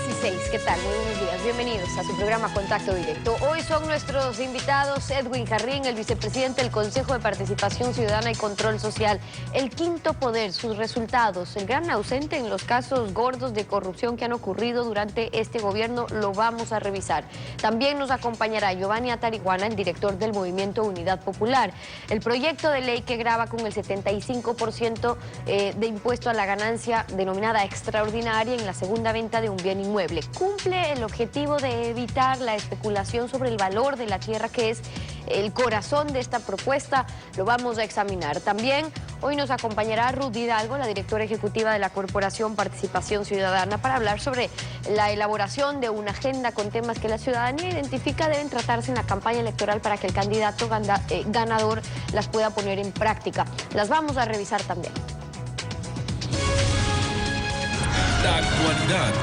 6:16. ¿Qué tal? Muy buenos días. Bienvenidos a su programa Contacto Directo. Hoy son nuestros invitados Edwin Jarrín, el vicepresidente del Consejo de Participación Ciudadana y Control Social. El quinto poder, sus resultados, el gran ausente en los casos gordos de corrupción que han ocurrido durante este gobierno, lo vamos a revisar. También nos acompañará Giovanni Atariguana, el director del Movimiento Unidad Popular. El proyecto de ley que grava con el 75% de impuesto a la ganancia denominada extraordinaria en la segunda venta de un bien inmueble. Cumple el objetivo de evitar la especulación sobre el valor de la tierra, que es el corazón de esta propuesta. Lo vamos a examinar. También hoy nos acompañará Ruth Hidalgo, la directora ejecutiva de la Corporación Participación Ciudadana, para hablar sobre la elaboración de una agenda con temas que la ciudadanía identifica deben tratarse en la campaña electoral para que el candidato ganador las pueda poner en práctica. Las vamos a revisar también. La actualidad,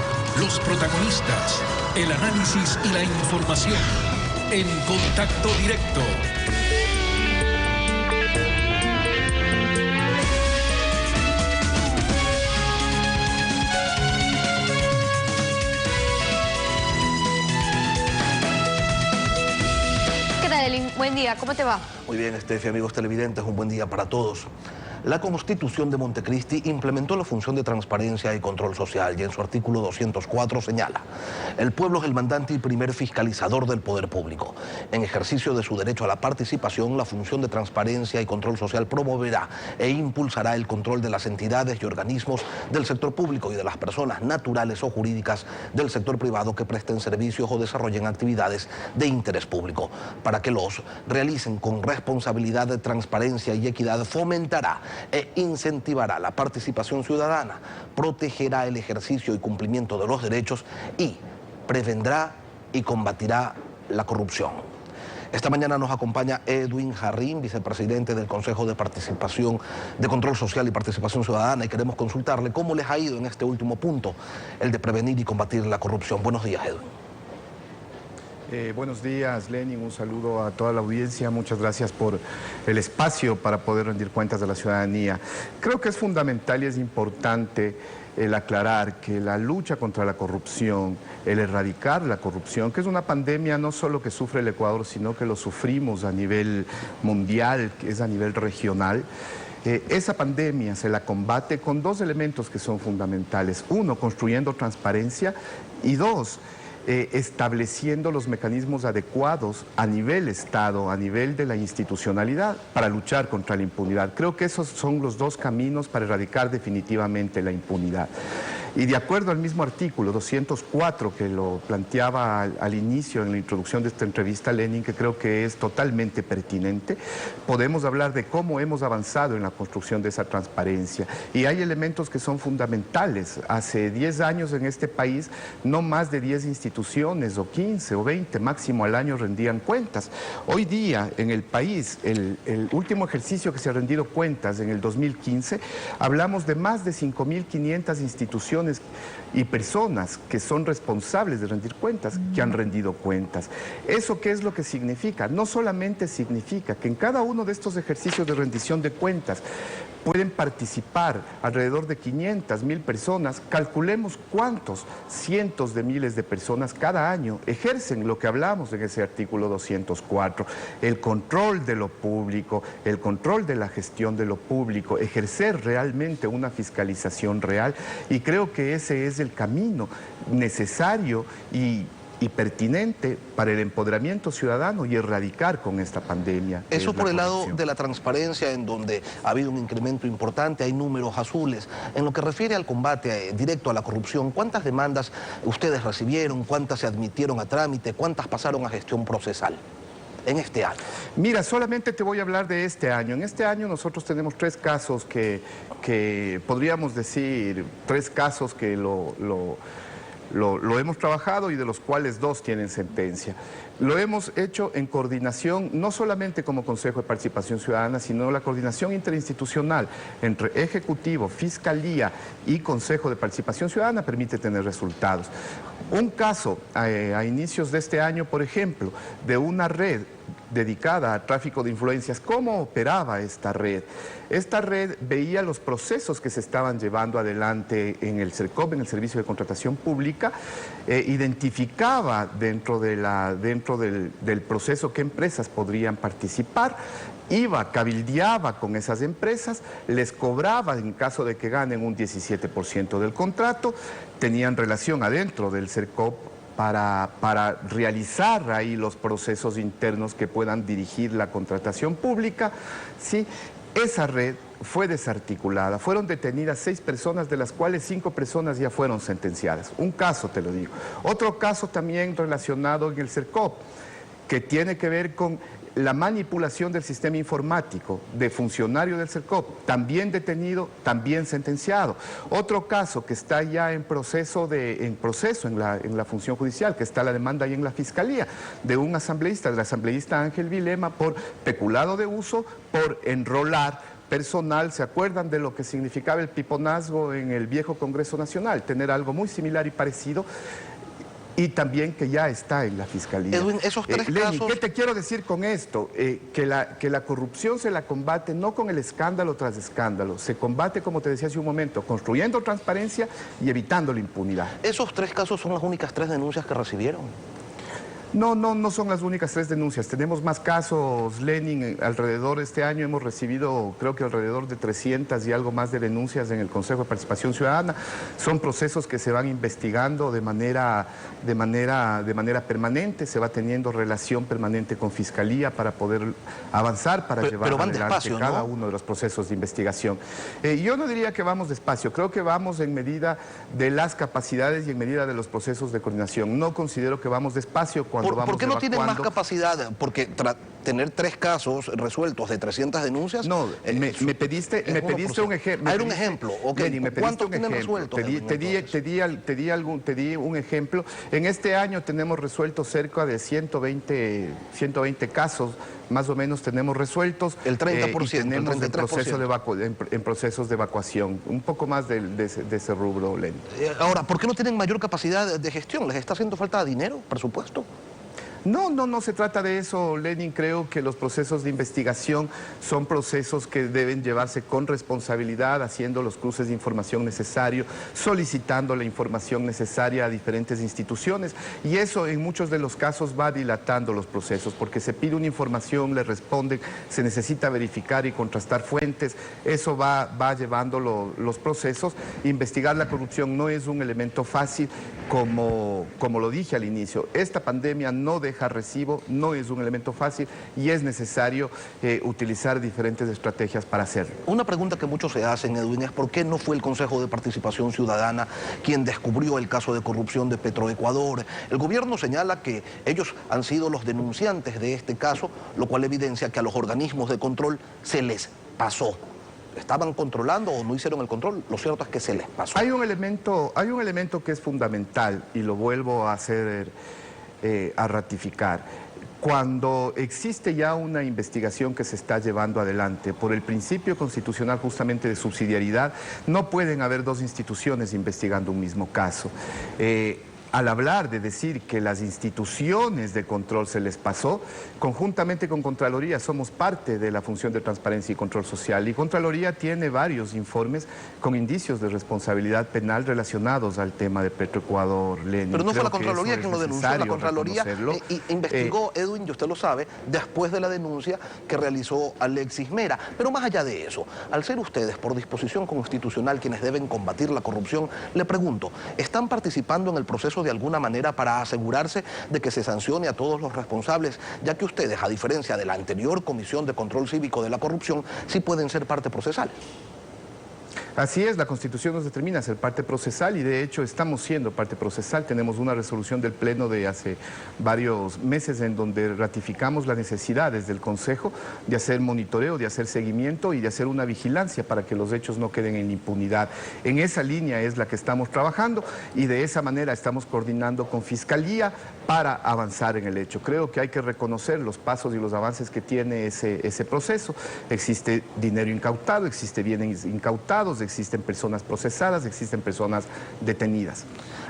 los protagonistas, el análisis y la información en Contacto Directo. ¿Qué tal, Edwin? Buen día, ¿cómo te va? Muy bien, Estefi, amigos televidentes, un buen día para todos. La Constitución de Montecristi implementó la función de transparencia y control social y en su artículo 204 señala: el pueblo es el mandante y primer fiscalizador del poder público. En ejercicio de su derecho a la participación, la función de transparencia y control social promoverá e impulsará el control de las entidades y organismos del sector público y de las personas naturales o jurídicas del sector privado que presten servicios o desarrollen actividades de interés público. Para que los realicen con responsabilidad, de transparencia y equidad, fomentará e incentivará la participación ciudadana, protegerá el ejercicio y cumplimiento de los derechos y prevendrá y combatirá la corrupción. Esta mañana nos acompaña Edwin Jarrín, vicepresidente del Consejo de Participación de Control Social y Participación Ciudadana, y queremos consultarle cómo les ha ido en este último punto, el de prevenir y combatir la corrupción. Buenos días, Edwin. Buenos días, Lenin, un saludo a toda la audiencia, muchas gracias por el espacio para poder rendir cuentas de la ciudadanía. Creo que es fundamental y es importante el aclarar que la lucha contra la corrupción, el erradicar la corrupción, que es una pandemia no solo que sufre el Ecuador, sino que lo sufrimos a nivel mundial, que es a nivel regional. Esa pandemia se la combate con dos elementos que son fundamentales. Uno, construyendo transparencia, y dos, estableciendo los mecanismos adecuados a nivel Estado, a nivel de la institucionalidad, para luchar contra la impunidad. Creo que esos son los dos caminos para erradicar definitivamente la impunidad. Y de acuerdo al mismo artículo 204 que lo planteaba al inicio en la introducción de esta entrevista, Lenin, que creo que es totalmente pertinente, podemos hablar de cómo hemos avanzado en la construcción de esa transparencia. Y hay elementos que son fundamentales. Hace 10 años en este país, no más de 10 instituciones o 15 o 20 máximo al año rendían cuentas. Hoy día en el país, el último ejercicio que se ha rendido cuentas en el 2015, hablamos de más de 5.500 instituciones y personas que son responsables de rendir cuentas, que han rendido cuentas. ¿Eso qué es lo que significa? No solamente significa que en cada uno de estos ejercicios de rendición de cuentas pueden participar alrededor de 500.000 personas, calculemos cuántos cientos de miles de personas cada año ejercen lo que hablamos en ese artículo 204, el control de lo público, el control de la gestión de lo público, ejercer realmente una fiscalización real, y creo que ese es el camino necesario y pertinente para el empoderamiento ciudadano y erradicar con esta pandemia. Eso por el lado de la transparencia, en donde ha habido un incremento importante, hay números azules. En lo que refiere al combate directo a la corrupción, ¿cuántas demandas ustedes recibieron? ¿Cuántas se admitieron a trámite? ¿Cuántas pasaron a gestión procesal en este año? Mira, solamente te voy a hablar de este año. En este año nosotros tenemos 3 casos que podríamos decir, 3 casos que lo hemos trabajado y de los cuales 2 tienen sentencia. Lo hemos hecho en coordinación, no solamente como Consejo de Participación Ciudadana, sino la coordinación interinstitucional entre Ejecutivo, Fiscalía y Consejo de Participación Ciudadana permite tener resultados. Un caso a inicios de este año, por ejemplo, de una red dedicada a tráfico de influencias. ¿Cómo operaba esta red? Esta red veía los procesos que se estaban llevando adelante en el CERCOP, en el Servicio de Contratación Pública, identificaba dentro del proceso qué empresas podrían participar, cabildeaba con esas empresas, les cobraba en caso de que ganen un 17% del contrato, tenían relación adentro del CERCOP para realizar ahí los procesos internos que puedan dirigir la contratación pública, ¿sí? Esa red fue desarticulada, fueron detenidas 6 personas, de las cuales 5 personas ya fueron sentenciadas. Un caso, te lo digo. Otro caso también relacionado en el CERCOP, que tiene que ver con la manipulación del sistema informático de funcionario del CERCOP, también detenido, también sentenciado. Otro caso que está ya en proceso en la función judicial, que está la demanda ahí en la Fiscalía, de un asambleísta, del asambleísta Ángel Vilema, por peculado de uso, por enrolar personal. ¿Se acuerdan de lo que significaba el piponazgo en el viejo Congreso Nacional? Tener algo muy similar y parecido. Y también que ya está en la Fiscalía. Edwin, esos tres Lenin, casos... ¿qué te quiero decir con esto? Que la corrupción se la combate no con el escándalo tras escándalo, se combate, como te decía hace un momento, construyendo transparencia y evitando la impunidad. ¿Esos 3 casos son las únicas 3 denuncias que recibieron? No son las únicas 3 denuncias. Tenemos más casos, Lenin. Alrededor de este año hemos recibido, creo que alrededor de 300 y algo más de denuncias en el Consejo de Participación Ciudadana. Son procesos que se van investigando de manera permanente. Se va teniendo relación permanente con Fiscalía para poder avanzar, para llevar adelante despacio, cada uno de los procesos de investigación. Yo no diría que vamos despacio. Creo que vamos en medida de las capacidades y en medida de los procesos de coordinación. No considero que vamos despacio. ¿Por qué no tienen más capacidad? Porque tener 3 casos resueltos de 300 denuncias... No, me pediste un ejemplo. Hay un ejemplo. Okay. ¿Cuántos tienen resueltos? Te di un ejemplo. En este año tenemos resueltos cerca de 120 casos, más o menos tenemos resueltos. El 30%, y tenemos el 33%. en procesos de evacuación. Un poco más de ese rubro, Lenin. Ahora, ¿por qué no tienen mayor capacidad de gestión? ¿Les está haciendo falta dinero, presupuesto? No se trata de eso, Lenin. Creo que los procesos de investigación son procesos que deben llevarse con responsabilidad, haciendo los cruces de información necesarios, solicitando la información necesaria a diferentes instituciones, y eso en muchos de los casos va dilatando los procesos, porque se pide una información, le responden, se necesita verificar y contrastar fuentes, eso va llevando los procesos. Investigar la corrupción no es un elemento fácil, como lo dije al inicio. Esta pandemia no deja recibo, no es un elemento fácil y es necesario utilizar diferentes estrategias para hacerlo. Una pregunta que muchos se hacen, Edwin, es ¿por qué no fue el Consejo de Participación Ciudadana quien descubrió el caso de corrupción de Petroecuador? El gobierno señala que ellos han sido los denunciantes de este caso, lo cual evidencia que a los organismos de control se les pasó. ¿Estaban controlando o no hicieron el control? Lo cierto es que se les pasó. Hay un elemento que es fundamental y lo vuelvo a ratificar. Cuando existe ya una investigación que se está llevando adelante por el principio constitucional justamente de subsidiariedad, no pueden haber 2 instituciones investigando un mismo caso. Al hablar de decir que las instituciones de control se les pasó, conjuntamente con Contraloría somos parte de la función de transparencia y control social, y Contraloría tiene varios informes con indicios de responsabilidad penal relacionados al tema de Petroecuador, Lenin. Pero no fue la Contraloría quien lo denunció, la Contraloría investigó, Edwin, y usted lo sabe, después de la denuncia que realizó Alexis Mera. Pero más allá de eso, al ser ustedes por disposición constitucional quienes deben combatir la corrupción, le pregunto, ¿están participando en el proceso de alguna manera para asegurarse de que se sancione a todos los responsables, ya que ustedes, a diferencia de la anterior Comisión de Control Cívico de la Corrupción, sí pueden ser parte procesal? Así es, la Constitución nos determina ser parte procesal y de hecho estamos siendo parte procesal. Tenemos una resolución del Pleno de hace varios meses en donde ratificamos la necesidad desde el Consejo de hacer monitoreo, de hacer seguimiento y de hacer una vigilancia para que los hechos no queden en impunidad. En esa línea es la que estamos trabajando y de esa manera estamos coordinando con Fiscalía para avanzar en el hecho. Creo que hay que reconocer los pasos y los avances que tiene ese proceso. Existe dinero incautado, existe bienes incautados, existen personas procesadas, existen personas detenidas.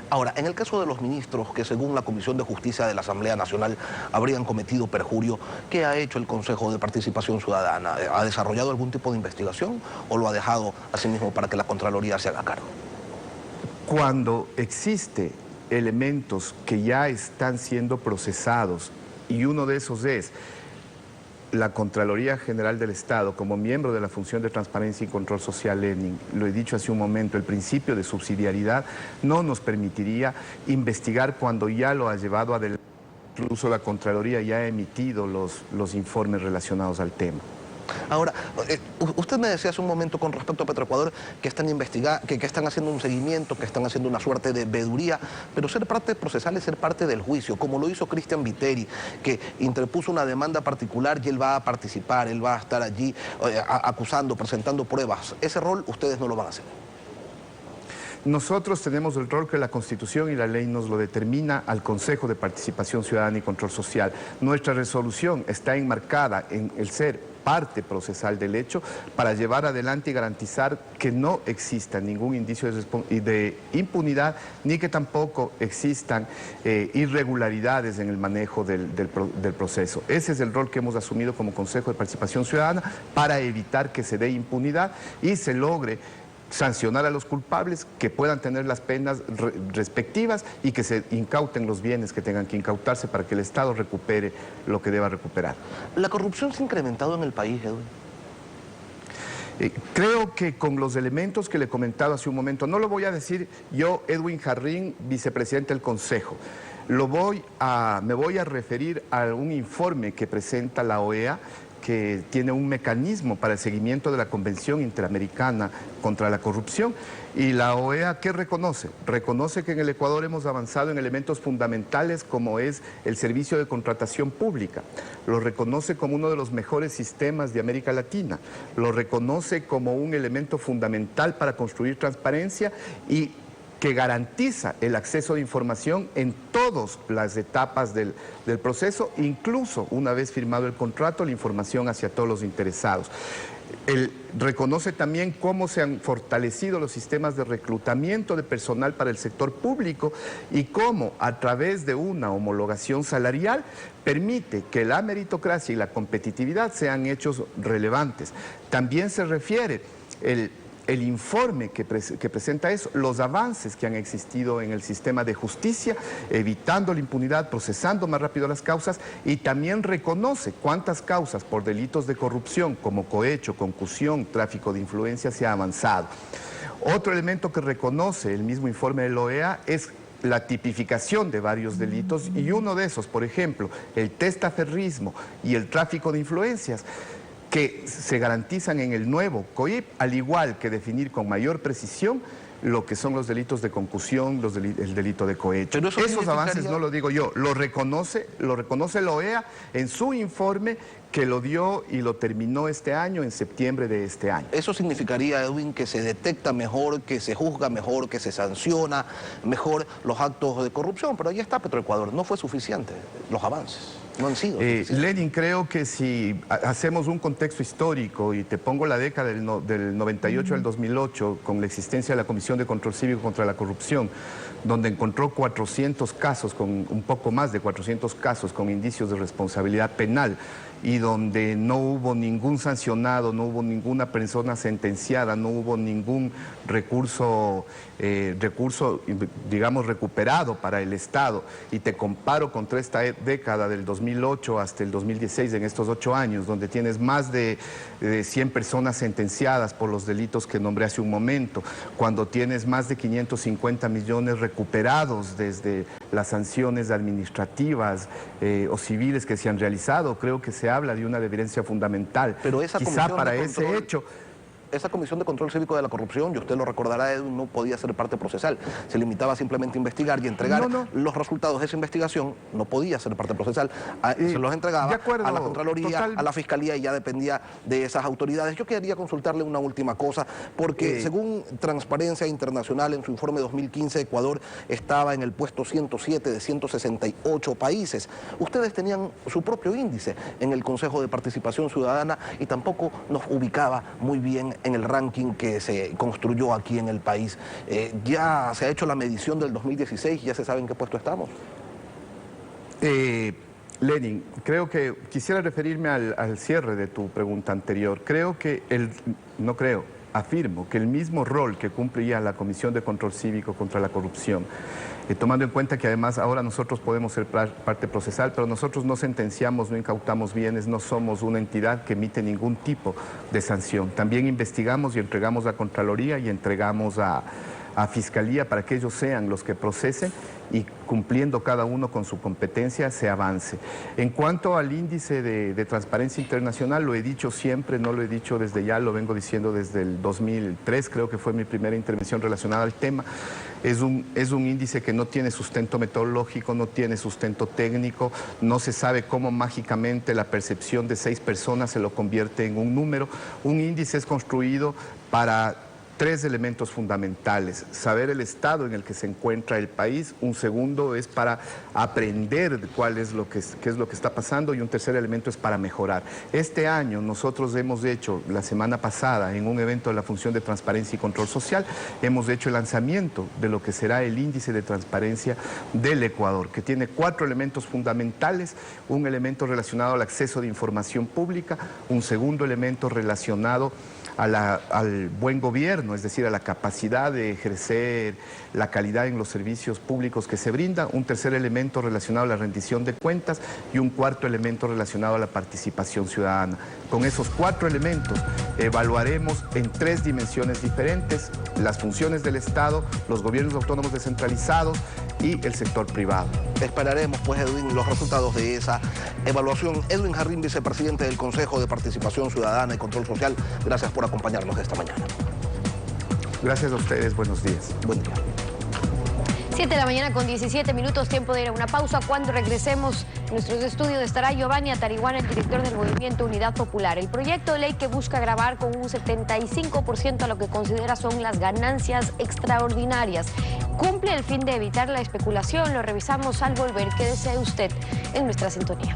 Ahora, en el caso de los ministros que según la Comisión de Justicia de la Asamblea Nacional habrían cometido perjurio, ¿qué ha hecho el Consejo de Participación Ciudadana? ¿Ha desarrollado algún tipo de investigación o lo ha dejado a sí mismo para que la Contraloría se haga cargo? Cuando existe elementos que ya están siendo procesados y uno de esos es la Contraloría General del Estado, como miembro de la Función de Transparencia y Control Social, Lenin, lo he dicho hace un momento, el principio de subsidiariedad no nos permitiría investigar cuando ya lo ha llevado adelante. Incluso la Contraloría ya ha emitido los informes relacionados al tema. Ahora, usted me decía hace un momento con respecto a Petroecuador que están investigando, que están haciendo un seguimiento, que están haciendo una suerte de veeduría, pero ser parte procesal es ser parte del juicio, como lo hizo Cristian Viteri, que interpuso una demanda particular y él va a participar, él va a estar allí acusando, presentando pruebas. Ese rol ustedes no lo van a hacer. Nosotros tenemos el rol que la Constitución y la ley nos lo determina al Consejo de Participación Ciudadana y Control Social. Nuestra resolución está enmarcada en el ser parte procesal del hecho para llevar adelante y garantizar que no exista ningún indicio de impunidad ni que tampoco existan irregularidades en el manejo del proceso. Ese es el rol que hemos asumido como Consejo de Participación Ciudadana para evitar que se dé impunidad y se logre sancionar a los culpables, que puedan tener las penas respectivas y que se incauten los bienes que tengan que incautarse para que el Estado recupere lo que deba recuperar. ¿La corrupción se ha incrementado en el país, Edwin? Creo que con los elementos que le he comentado hace un momento, no lo voy a decir yo, Edwin Jarrín, vicepresidente del Consejo, me voy a referir a un informe que presenta la OEA, que tiene un mecanismo para el seguimiento de la Convención Interamericana contra la Corrupción. Y la OEA, ¿qué reconoce? Reconoce que en el Ecuador hemos avanzado en elementos fundamentales como es el servicio de contratación pública. Lo reconoce como uno de los mejores sistemas de América Latina. Lo reconoce como un elemento fundamental para construir transparencia y que garantiza el acceso de información en todas las etapas del proceso, incluso una vez firmado el contrato, la información hacia todos los interesados. Él reconoce también cómo se han fortalecido los sistemas de reclutamiento de personal para el sector público y cómo a través de una homologación salarial permite que la meritocracia y la competitividad sean hechos relevantes. También se refiere el informe que presenta eso, los avances que han existido en el sistema de justicia, evitando la impunidad, procesando más rápido las causas, y también reconoce cuántas causas por delitos de corrupción como cohecho, concusión, tráfico de influencia se ha avanzado. Otro elemento que reconoce el mismo informe de la OEA es la tipificación de varios delitos, y uno de esos, por ejemplo, el testaferrismo y el tráfico de influencias, que se garantizan en el nuevo COIP, al igual que definir con mayor precisión lo que son los delitos de concusión, el delito de cohecho. Esos avances no lo digo yo, lo reconoce la OEA en su informe que lo dio y lo terminó este año, en septiembre de este año. Eso significaría, Edwin, que se detecta mejor, que se juzga mejor, que se sanciona mejor los actos de corrupción, pero ahí está Petroecuador, no fue suficiente los avances. No han sido. Lenin, creo que si hacemos un contexto histórico y te pongo la década del 98 al 2008 con la existencia de la Comisión de Control Cívico contra la Corrupción, donde encontró 400 casos, un poco más de 400 casos con indicios de responsabilidad penal, y donde no hubo ningún sancionado, no hubo ninguna persona sentenciada, no hubo ningún recurso, digamos, recuperado para el Estado, y te comparo contra esta década del 2008 hasta el 2016, en estos 8 años, donde tienes más de 100 personas sentenciadas por los delitos que nombré hace un momento, cuando tienes más de 550 millones recuperados desde las sanciones administrativas o civiles que se han realizado, creo que se habla de una evidencia fundamental. Pero esa quizá para ese hecho... Esa Comisión de Control Cívico de la Corrupción, y usted lo recordará, Edwin, no podía ser parte procesal. Se limitaba simplemente a investigar y entregar los resultados de esa investigación. No podía ser parte procesal. Se los entregaba a la Contraloría, a la Fiscalía, y ya dependía de esas autoridades. Yo quería consultarle una última cosa, porque según Transparencia Internacional, en su informe 2015, Ecuador estaba en el puesto 107 de 168 países. Ustedes tenían su propio índice en el Consejo de Participación Ciudadana y tampoco nos ubicaba muy bien en el ranking que se construyó aquí en el país. ¿Ya se ha hecho la medición del 2016? ¿Ya se sabe en qué puesto estamos? Lenin, creo que quisiera referirme al cierre de tu pregunta anterior. Afirmo que el mismo rol que cumple ya la Comisión de Control Cívico contra la Corrupción, tomando en cuenta que además ahora nosotros podemos ser parte procesal, pero nosotros no sentenciamos, no incautamos bienes, no somos una entidad que emite ningún tipo de sanción. También investigamos y entregamos a Contraloría y entregamos a Fiscalía para que ellos sean los que procesen y cumpliendo cada uno con su competencia se avance. En cuanto al índice de transparencia internacional, lo he dicho siempre, no lo he dicho desde ya, lo vengo diciendo desde el 2003, creo que fue mi primera intervención relacionada al tema. Es un índice que no tiene sustento metodológico, no tiene sustento técnico, no se sabe cómo mágicamente la percepción de 6 personas se lo convierte en un número. Un índice es construido para 3 elementos fundamentales: saber el estado en el que se encuentra el país, un segundo es para aprender qué es lo que está pasando, y un tercer elemento es para mejorar. Este año nosotros hemos hecho, la semana pasada, en un evento de la Función de Transparencia y Control Social, hemos hecho el lanzamiento de lo que será el índice de transparencia del Ecuador, que tiene 4 elementos fundamentales: un elemento relacionado al acceso de información pública, un segundo elemento relacionado al buen gobierno, es decir, a la capacidad de ejercer la calidad en los servicios públicos que se brindan, un tercer elemento relacionado a la rendición de cuentas y un cuarto elemento relacionado a la participación ciudadana. Con esos 4 elementos evaluaremos en 3 dimensiones diferentes las funciones del Estado, los gobiernos autónomos descentralizados y el sector privado. Esperaremos, pues, Edwin, los resultados de esa evaluación. Edwin Jarrín, vicepresidente del Consejo de Participación Ciudadana y Control Social, gracias por acompañarnos esta mañana. Gracias a ustedes, buenos días. Buen día. 7 de la mañana con 17 minutos, tiempo de ir a una pausa. Cuando regresemos en nuestros estudios estará Giovanni Atariguana, el director del Movimiento Unidad Popular. El proyecto de ley que busca gravar con un 75% a lo que considera son las ganancias extraordinarias. ¿Cumple el fin de evitar la especulación? Lo revisamos al volver. Quédese usted en nuestra sintonía.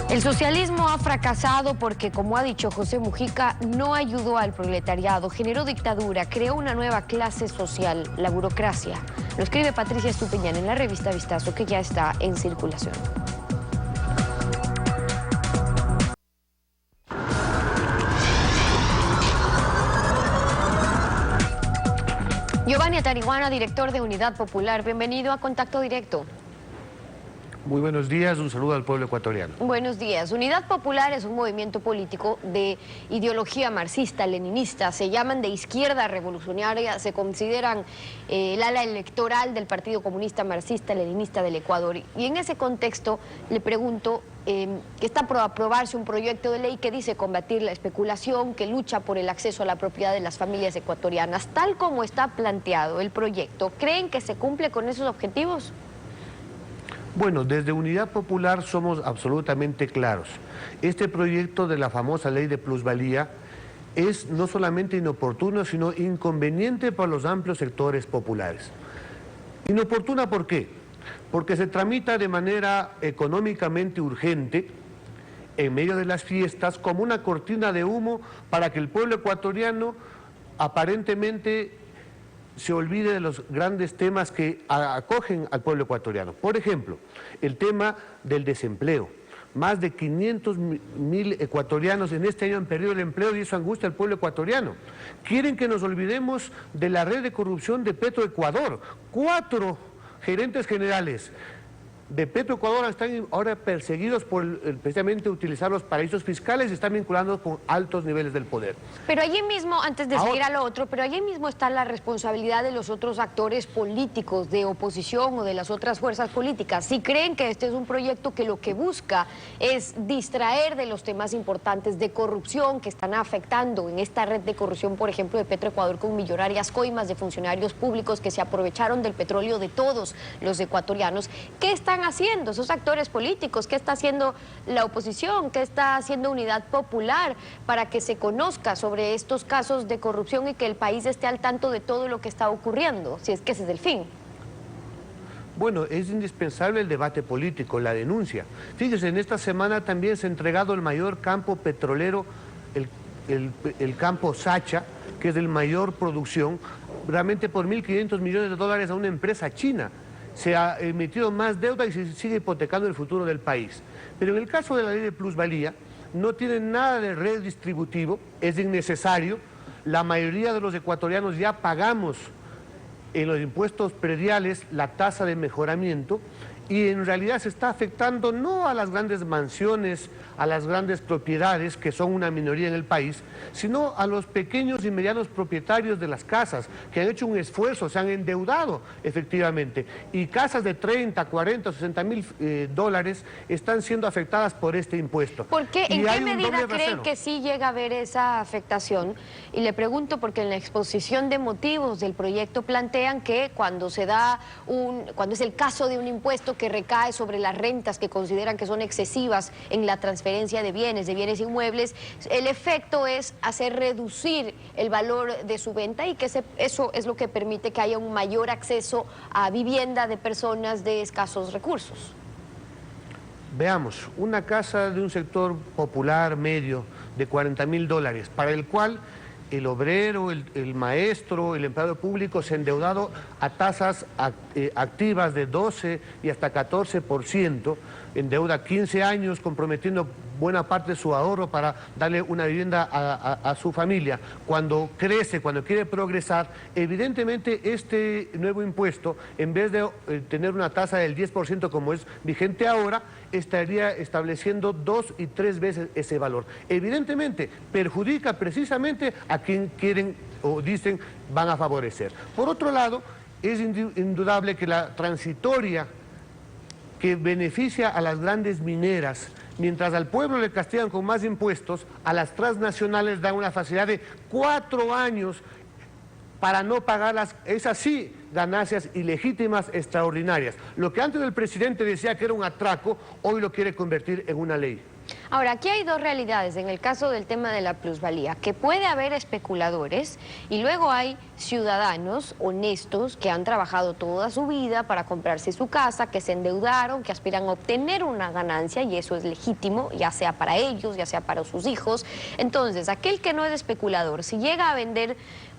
El socialismo ha fracasado porque, como ha dicho José Mujica, no ayudó al proletariado, generó dictadura, creó una nueva clase social, la burocracia. Lo escribe Patricia Estupiñán en la revista Vistazo, que ya está en circulación. Giovanni Atariguana, director de Unidad Popular, bienvenido a Contacto Directo. Muy buenos días, un saludo al pueblo ecuatoriano. Buenos días. Unidad Popular es un movimiento político de ideología marxista-leninista, se llaman de izquierda revolucionaria, se consideran el ala electoral del Partido Comunista Marxista-Leninista del Ecuador. Y en ese contexto le pregunto, que está por aprobarse un proyecto de ley que dice combatir la especulación, que lucha por el acceso a la propiedad de las familias ecuatorianas. Tal como está planteado el proyecto, ¿creen que se cumple con esos objetivos? Bueno, desde Unidad Popular somos absolutamente claros. Este proyecto de la famosa ley de plusvalía es no solamente inoportuno, sino inconveniente para los amplios sectores populares. Inoportuna, ¿por qué? Porque se tramita de manera económicamente urgente, en medio de las fiestas, como una cortina de humo para que el pueblo ecuatoriano aparentemente se olvide de los grandes temas que acogen al pueblo ecuatoriano. Por ejemplo, el tema del desempleo. Más de 500.000 ecuatorianos en este año han perdido el empleo y eso angustia al pueblo ecuatoriano. Quieren que nos olvidemos de la red de corrupción de Petroecuador. 4 gerentes generales de Petroecuador están ahora perseguidos por precisamente utilizar los paraísos fiscales y están vinculados con altos niveles del poder. Pero allí mismo, antes de seguir a lo otro, pero allí mismo está la responsabilidad de los otros actores políticos de oposición o de las otras fuerzas políticas. Si creen que este es un proyecto que lo que busca es distraer de los temas importantes de corrupción que están afectando en esta red de corrupción, por ejemplo, de Petroecuador, con millonarias coimas de funcionarios públicos que se aprovecharon del petróleo de todos los ecuatorianos, ¿qué están haciendo esos actores políticos? ¿Qué está haciendo la oposición? ¿Qué está haciendo Unidad Popular para que se conozca sobre estos casos de corrupción y que el país esté al tanto de todo lo que está ocurriendo, si es que ese es el fin? Bueno, es indispensable el debate político, la denuncia. Fíjese, en esta semana también se ha entregado el mayor campo petrolero, el el campo Sacha, que es de mayor producción, realmente por 1.500 millones de dólares a una empresa china. Se ha emitido más deuda y se sigue hipotecando el futuro del país. Pero en el caso de la ley de plusvalía, no tiene nada de redistributivo, es innecesario. La mayoría de los ecuatorianos ya pagamos en los impuestos prediales la tasa de mejoramiento, y en realidad se está afectando no a las grandes mansiones, a las grandes propiedades, que son una minoría en el país, sino a los pequeños y medianos propietarios de las casas, que han hecho un esfuerzo, se han endeudado efectivamente, y casas de 30, 40, 60 mil dólares están siendo afectadas por este impuesto. ¿Por qué? ¿En qué medida creen que sí llega a haber esa afectación? Y le pregunto porque en la exposición de motivos del proyecto plantean que cuando es el caso de un impuesto que recae sobre las rentas que consideran que son excesivas en la transferencia de bienes inmuebles, el efecto es hacer reducir el valor de su venta, y que eso es lo que permite que haya un mayor acceso a vivienda de personas de escasos recursos. Veamos, una casa de un sector popular medio de 40.000 dólares, para el cual el obrero, el maestro, el empleado público se ha endeudado a tasas activas de 12 y hasta 14%, en deuda 15 años, comprometiendo buena parte de su ahorro para darle una vivienda a su familia. Cuando crece, cuando quiere progresar, evidentemente este nuevo impuesto, en vez de tener una tasa del 10% como es vigente ahora, estaría estableciendo 2 y 3 veces ese valor. Evidentemente perjudica precisamente a quien quieren o dicen van a favorecer. Por otro lado, es indudable que la transitoria que beneficia a las grandes mineras, mientras al pueblo le castigan con más impuestos, a las transnacionales dan una facilidad de 4 años para no pagar esas sí ganancias ilegítimas extraordinarias. Lo que antes el presidente decía que era un atraco, hoy lo quiere convertir en una ley. Ahora, aquí hay dos realidades en el caso del tema de la plusvalía, que puede haber especuladores y luego hay ciudadanos honestos que han trabajado toda su vida para comprarse su casa, que se endeudaron, que aspiran a obtener una ganancia, y eso es legítimo, ya sea para ellos, ya sea para sus hijos. Entonces, aquel que no es especulador, si llega a vender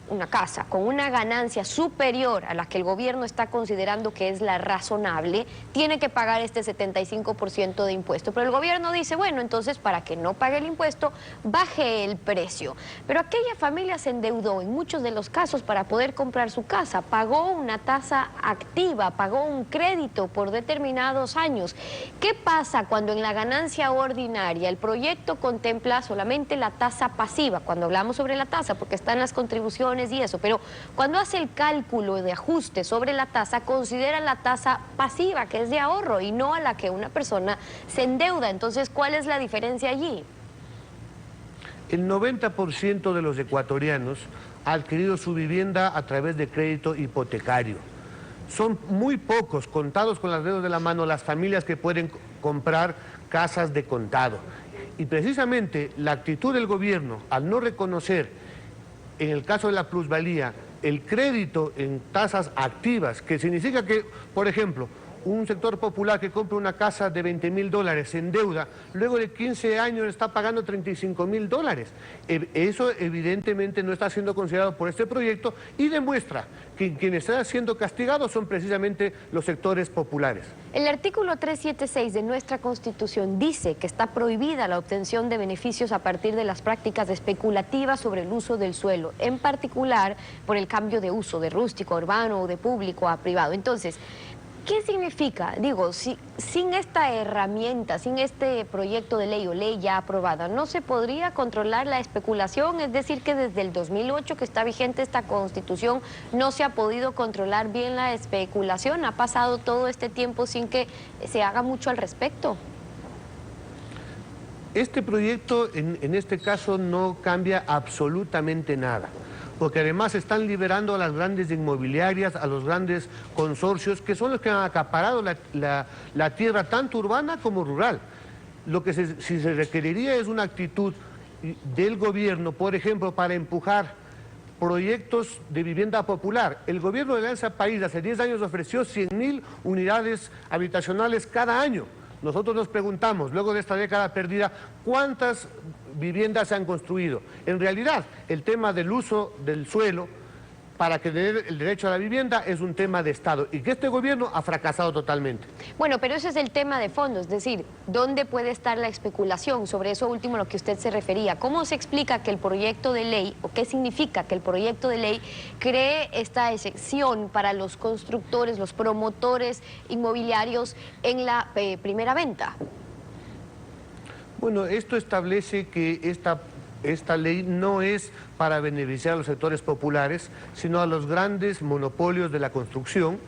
una casa con una ganancia superior a la que el gobierno está considerando que es la razonable, tiene que pagar este 75% de impuesto. Pero el gobierno dice, bueno, entonces para que no pague el impuesto, baje el precio. Pero aquella familia se endeudó en muchos de los casos para poder comprar su casa, pagó una tasa activa, pagó un crédito por determinados años. ¿Qué pasa cuando en la ganancia ordinaria el proyecto contempla solamente la tasa pasiva? Cuando hablamos sobre la tasa, porque están las contribuciones y eso, pero cuando hace el cálculo de ajuste sobre la tasa, considera la tasa pasiva, que es de ahorro, y no a la que una persona se endeuda. Entonces, ¿cuál es la diferencia allí? El 90% de los ecuatorianos ha adquirido su vivienda a través de crédito hipotecario. Son muy pocos, contados con las dedos de la mano, las familias que pueden comprar casas de contado. Y precisamente la actitud del gobierno, al no reconocer en el caso de la plusvalía el crédito en tasas activas, que significa que, por ejemplo, un sector popular que compra una casa de 20.000 dólares se endeuda, luego de 15 años está pagando 35.000 dólares. Eso evidentemente no está siendo considerado por este proyecto y demuestra que quienes están siendo castigados son precisamente los sectores populares. El artículo 376 de nuestra Constitución dice que está prohibida la obtención de beneficios a partir de las prácticas especulativas sobre el uso del suelo, en particular por el cambio de uso de rústico a urbano o de público a privado. Entonces, ¿qué significa? Digo, sin esta herramienta, sin este proyecto de ley o ley ya aprobada, ¿no se podría controlar la especulación? Es decir, que desde el 2008 que está vigente esta Constitución no se ha podido controlar bien la especulación. Ha pasado todo este tiempo sin que se haga mucho al respecto. Este proyecto, en este caso, no cambia absolutamente nada, porque además están liberando a las grandes inmobiliarias, a los grandes consorcios, que son los que han acaparado la tierra tanto urbana como rural. Lo que si se requeriría es una actitud del gobierno, por ejemplo, para empujar proyectos de vivienda popular. El gobierno de Alianza País hace 10 años ofreció 100.000 unidades habitacionales cada año. Nosotros nos preguntamos, luego de esta década perdida, ¿cuántas viviendas se han construido. En realidad, el tema del uso del suelo para que dé el derecho a la vivienda es un tema de Estado y que este gobierno ha fracasado totalmente. Bueno, pero ese es el tema de fondo, es decir, ¿dónde puede estar la especulación? Sobre eso último a lo que usted se refería. ¿Cómo se explica que el proyecto de ley, o qué significa que el proyecto de ley cree esta excepción para los constructores, los promotores inmobiliarios en la primera venta? Bueno, esto establece que esta ley no es para beneficiar a los sectores populares, sino a los grandes monopolios de la construcción.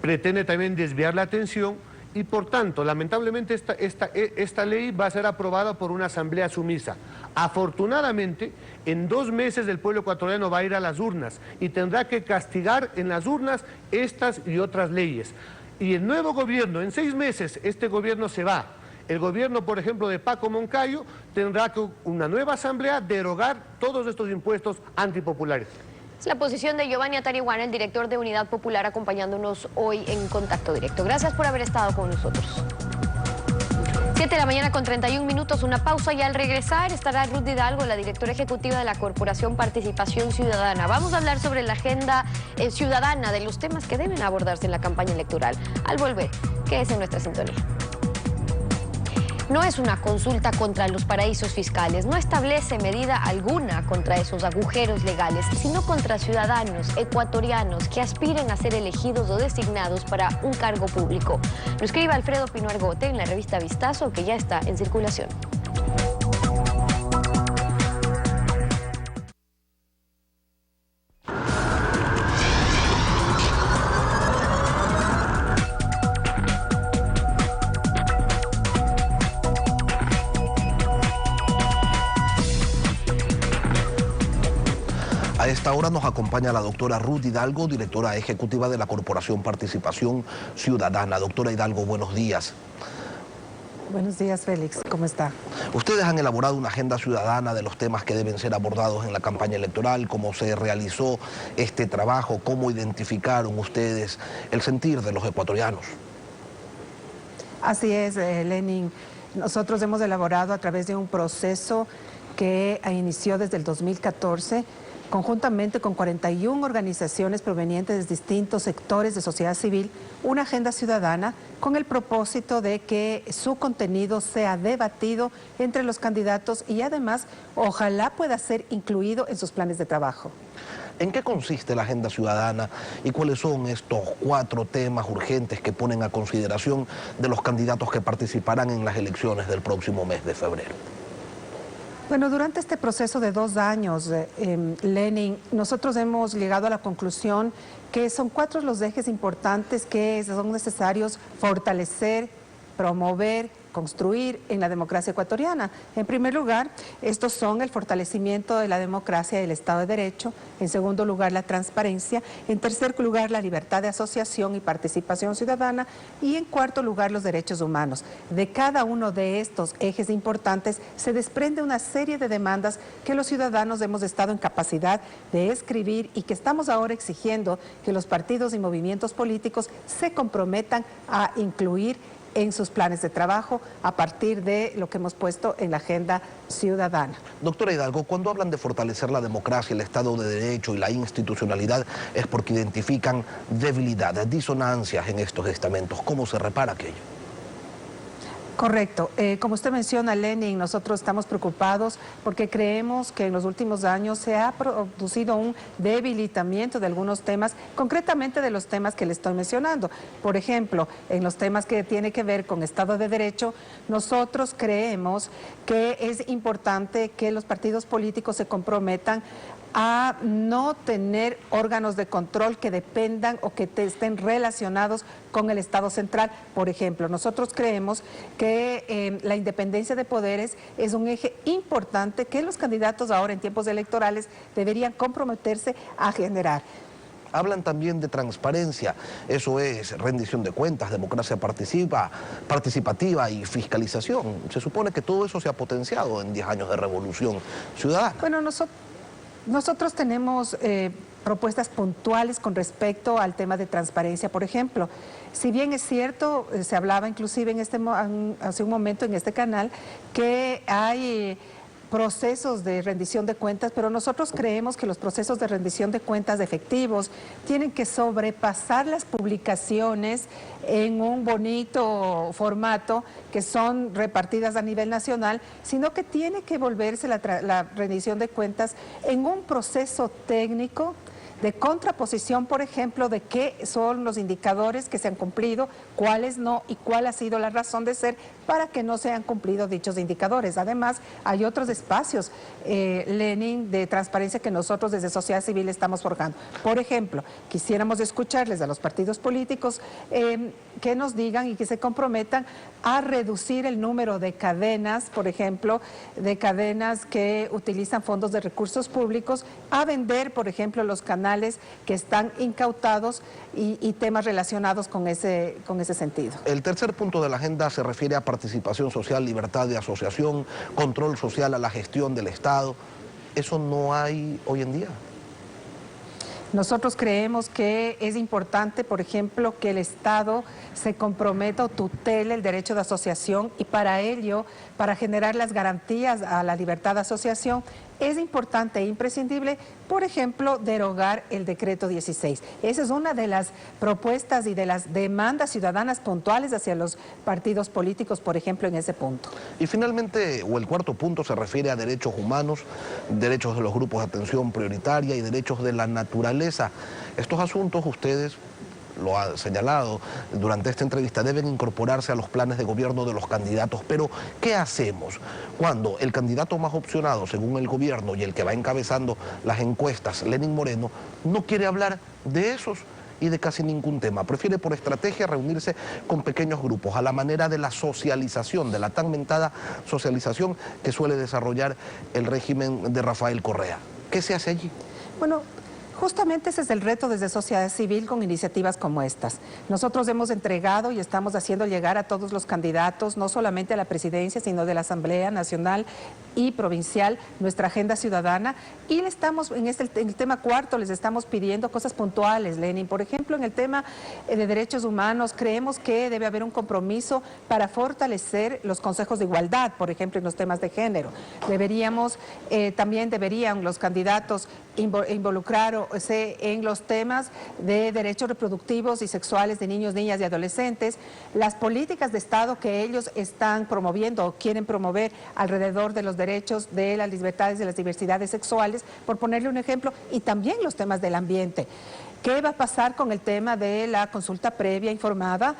Pretende también desviar la atención y, por tanto, lamentablemente esta ley va a ser aprobada por una asamblea sumisa. Afortunadamente, en 2 meses el pueblo ecuatoriano va a ir a las urnas y tendrá que castigar en las urnas estas y otras leyes. Y el nuevo gobierno, en 6 meses, este gobierno se va. El gobierno, por ejemplo, de Paco Moncayo tendrá que una nueva asamblea derogar todos estos impuestos antipopulares. Es la posición de Giovanni Atarihuana, el director de Unidad Popular, acompañándonos hoy en Contacto Directo. Gracias por haber estado con nosotros. 7 de la mañana con 31 minutos, una pausa y al regresar estará Ruth Hidalgo, la directora ejecutiva de la Corporación Participación Ciudadana. Vamos a hablar sobre la agenda ciudadana, de los temas que deben abordarse en la campaña electoral. Al volver, quédese en nuestra sintonía. No es una consulta contra los paraísos fiscales, no establece medida alguna contra esos agujeros legales, sino contra ciudadanos ecuatorianos que aspiren a ser elegidos o designados para un cargo público. Lo escribe Alfredo Pino Argote en la revista Vistazo, que ya está en circulación. A esta hora nos acompaña la doctora Ruth Hidalgo, directora ejecutiva de la Corporación Participación Ciudadana. Doctora Hidalgo, buenos días. Buenos días, Félix. ¿Cómo está? Ustedes han elaborado una agenda ciudadana de los temas que deben ser abordados en la campaña electoral. ¿Cómo se realizó este trabajo? ¿Cómo identificaron ustedes el sentir de los ecuatorianos? Así es, Lenin. Nosotros hemos elaborado a través de un proceso que inició desde el 2014, conjuntamente con 41 organizaciones provenientes de distintos sectores de sociedad civil, una agenda ciudadana con el propósito de que su contenido sea debatido entre los candidatos y además ojalá pueda ser incluido en sus planes de trabajo. ¿En qué consiste la agenda ciudadana y cuáles son estos 4 temas urgentes que ponen a consideración de los candidatos que participarán en las elecciones del próximo mes de febrero? Bueno, durante este proceso de 2 años, Lenin, nosotros hemos llegado a la conclusión que son 4 los ejes importantes que son necesarios fortalecer, promover, construir en la democracia ecuatoriana. En primer lugar, estos son el fortalecimiento de la democracia y el Estado de Derecho. En segundo lugar, la transparencia. En tercer lugar, la libertad de asociación y participación ciudadana. Y en cuarto lugar, los derechos humanos. De cada uno de estos ejes importantes se desprende una serie de demandas que los ciudadanos hemos estado en capacidad de escribir y que estamos ahora exigiendo que los partidos y movimientos políticos se comprometan a incluir en sus planes de trabajo a partir de lo que hemos puesto en la agenda ciudadana. Doctora Hidalgo, cuando hablan de fortalecer la democracia, el Estado de Derecho y la institucionalidad es porque identifican debilidades, disonancias en estos estamentos. ¿Cómo se repara aquello? Correcto. Como usted menciona, Lenin, nosotros estamos preocupados porque creemos que en los últimos años se ha producido un debilitamiento de algunos temas, concretamente de los temas que le estoy mencionando. Por ejemplo, en los temas que tiene que ver con Estado de Derecho, nosotros creemos que es importante que los partidos políticos se comprometan a no tener órganos de control que dependan o que estén relacionados con el Estado central. Por ejemplo, nosotros creemos que la independencia de poderes es un eje importante que los candidatos ahora en tiempos electorales deberían comprometerse a generar. Hablan también de transparencia, eso es rendición de cuentas, democracia participativa y fiscalización. Se supone que todo eso se ha potenciado en 10 años de revolución ciudadana. Bueno, nosotros tenemos propuestas puntuales con respecto al tema de transparencia, por ejemplo. Si bien es cierto, se hablaba inclusive hace un momento en este canal, que hay procesos de rendición de cuentas, pero nosotros creemos que los procesos de rendición de cuentas efectivos tienen que sobrepasar las publicaciones en un bonito formato que son repartidas a nivel nacional, sino que tiene que volverse la rendición de cuentas en un proceso técnico de contraposición, por ejemplo, de qué son los indicadores que se han cumplido, cuáles no y cuál ha sido la razón de ser para que no se hayan cumplido dichos indicadores. Además, hay otros espacios, Lenin, de transparencia que nosotros desde sociedad civil estamos forjando. Por ejemplo, quisiéramos escucharles a los partidos políticos que nos digan y que se comprometan a reducir el número de cadenas, por ejemplo, de cadenas que utilizan fondos de recursos públicos, a vender, por ejemplo, los canales que están incautados y temas relacionados con ese sentido. El tercer punto de la agenda se refiere a participación social, libertad de asociación, control social a la gestión del Estado. ¿Eso no hay hoy en día? Nosotros creemos que es importante, por ejemplo, que el Estado se comprometa o tutele el derecho de asociación y para ello, para generar las garantías a la libertad de asociación, es importante e imprescindible, por ejemplo, derogar el decreto 16. Esa es una de las propuestas y de las demandas ciudadanas puntuales hacia los partidos políticos, por ejemplo, en ese punto. Y finalmente, o el cuarto punto, se refiere a derechos humanos, derechos de los grupos de atención prioritaria y derechos de la naturaleza. Estos asuntos ustedes lo ha señalado durante esta entrevista, deben incorporarse a los planes de gobierno de los candidatos. Pero, ¿qué hacemos cuando el candidato más opcionado, según el gobierno, y el que va encabezando las encuestas, Lenín Moreno, no quiere hablar de esos y de casi ningún tema? Prefiere por estrategia reunirse con pequeños grupos, a la manera de la socialización, de la tan mentada socialización que suele desarrollar el régimen de Rafael Correa. ¿Qué se hace allí? Bueno, justamente ese es el reto desde sociedad civil con iniciativas como estas. Nosotros hemos entregado y estamos haciendo llegar a todos los candidatos, no solamente a la presidencia, sino de la Asamblea Nacional y Provincial, nuestra agenda ciudadana. Y le estamos, en el tema cuarto, les estamos pidiendo cosas puntuales, Lenin. Por ejemplo, en el tema de derechos humanos, creemos que debe haber un compromiso para fortalecer los consejos de igualdad, por ejemplo, en los temas de género. También deberían los candidatos involucrar en los temas de derechos reproductivos y sexuales de niños, niñas y adolescentes, las políticas de Estado que ellos están promoviendo o quieren promover alrededor de los derechos de las libertades, de las diversidades sexuales, por ponerle un ejemplo, y también los temas del ambiente. ¿Qué va a pasar con el tema de la consulta previa informada?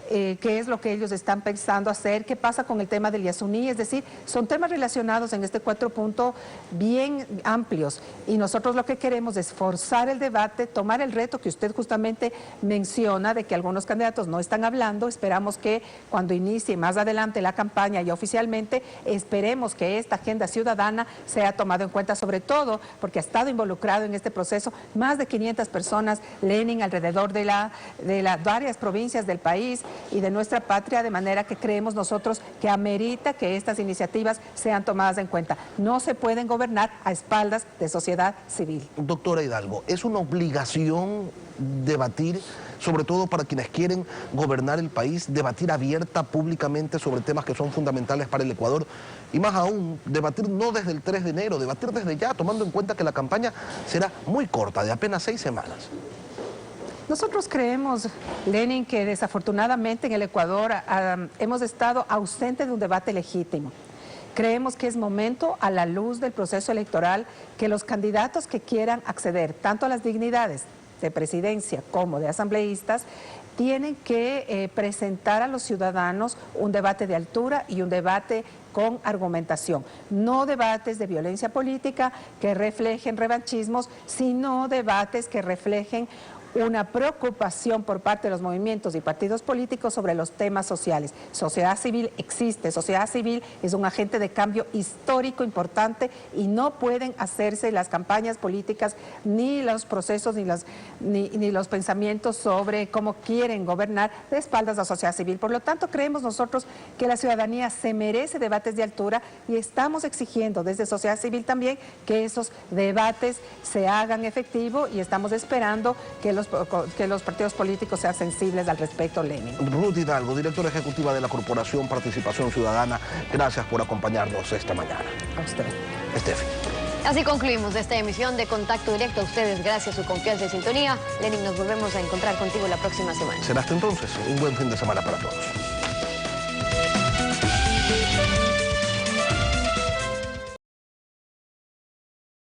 ¿Qué es lo que ellos están pensando hacer? ¿Qué pasa con el tema del Yasuní? Es decir, son temas relacionados en este 4 punto bien amplios y nosotros lo que queremos es forzar el debate, tomar el reto que usted justamente menciona de que algunos candidatos no están hablando. Esperamos que cuando inicie más adelante la campaña y oficialmente, esperemos que esta agenda ciudadana sea tomada en cuenta, sobre todo porque ha estado involucrado en este proceso más de 500 personas, Lenin, alrededor de las varias provincias del país y de nuestra patria, de manera que creemos nosotros que amerita que estas iniciativas sean tomadas en cuenta. No se pueden gobernar a espaldas de sociedad civil. Doctora Hidalgo, ¿es una obligación debatir, sobre todo para quienes quieren gobernar el país, debatir abierta, públicamente sobre temas que son fundamentales para el Ecuador? Y más aún, debatir no desde el 3 de enero, debatir desde ya, tomando en cuenta que la campaña será muy corta, de apenas 6 semanas. Nosotros creemos, Lenin, que desafortunadamente en el Ecuador hemos estado ausentes de un debate legítimo. Creemos que es momento, a la luz del proceso electoral, que los candidatos que quieran acceder tanto a las dignidades de presidencia como de asambleístas tienen que presentar a los ciudadanos un debate de altura y un debate con argumentación. No debates de violencia política que reflejen revanchismos, sino debates que reflejen una preocupación por parte de los movimientos y partidos políticos sobre los temas sociales. Sociedad civil existe, sociedad civil es un agente de cambio histórico importante y no pueden hacerse las campañas políticas ni los procesos ni los pensamientos sobre cómo quieren gobernar de espaldas a la sociedad civil. Por lo tanto, creemos nosotros que la ciudadanía se merece debatir debates de altura y estamos exigiendo desde sociedad civil también que esos debates se hagan efectivos y estamos esperando que los partidos políticos sean sensibles al respecto, Lenin. Ruth Hidalgo, directora ejecutiva de la Corporación Participación Ciudadana, gracias por acompañarnos esta mañana. A usted. Estefi. Así concluimos esta emisión de Contacto Directo. A ustedes, gracias a su confianza y sintonía. Lenin, nos volvemos a encontrar contigo la próxima semana. Será hasta entonces. Un buen fin de semana para todos.